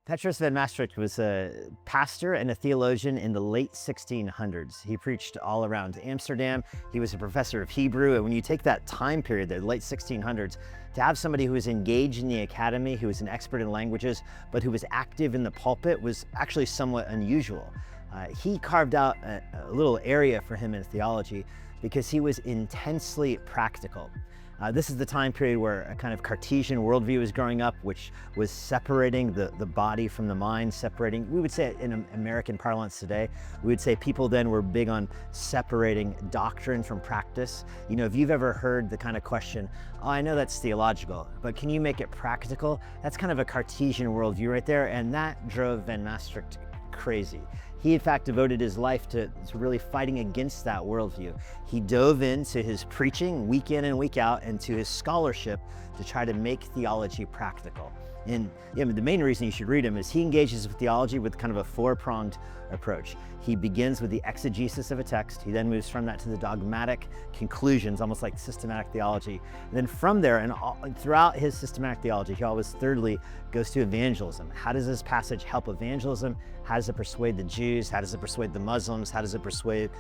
Petrus van Maastricht was a pastor and a theologian in the late 1600s. He preached all around Amsterdam. He was a professor of Hebrew. And when you take that time period, the late 1600s, to have somebody who was engaged in the academy, who was an expert in languages, but who was active in the pulpit was actually somewhat unusual. He carved out a little area for him in theology because he was intensely practical. This is the time period where a kind of Cartesian worldview was growing up, which was separating the body from the mind, separating, we would say in American parlance today, we would say people then were big on separating doctrine from practice. You know, if you've ever heard the kind of question, oh, I know that's theological, but can you make it practical? That's kind of a Cartesian worldview right there, and that drove Van Maastricht crazy. He in fact devoted his life to really fighting against that worldview. He dove into his preaching week in and week out and to his scholarship to try to make theology practical. And the main reason you should read him is he engages with theology with kind of a four-pronged approach. He begins with the exegesis of a text. He then moves from that to the dogmatic conclusions, almost like systematic theology. And then from there, and throughout his systematic theology, he always thirdly goes to evangelism. How does this passage help evangelism? How does it persuade the Jews? How does it persuade the Muslims? How does it persuade,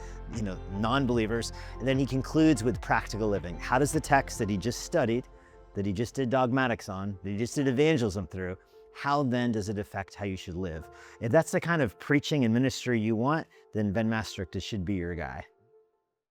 non-believers? And then he concludes with practical living. How does the text that he just studied, that he just did dogmatics on, that he just did evangelism through, how then does it affect how you should live? If that's the kind of preaching and ministry you want, then Van Maastricht should be your guy.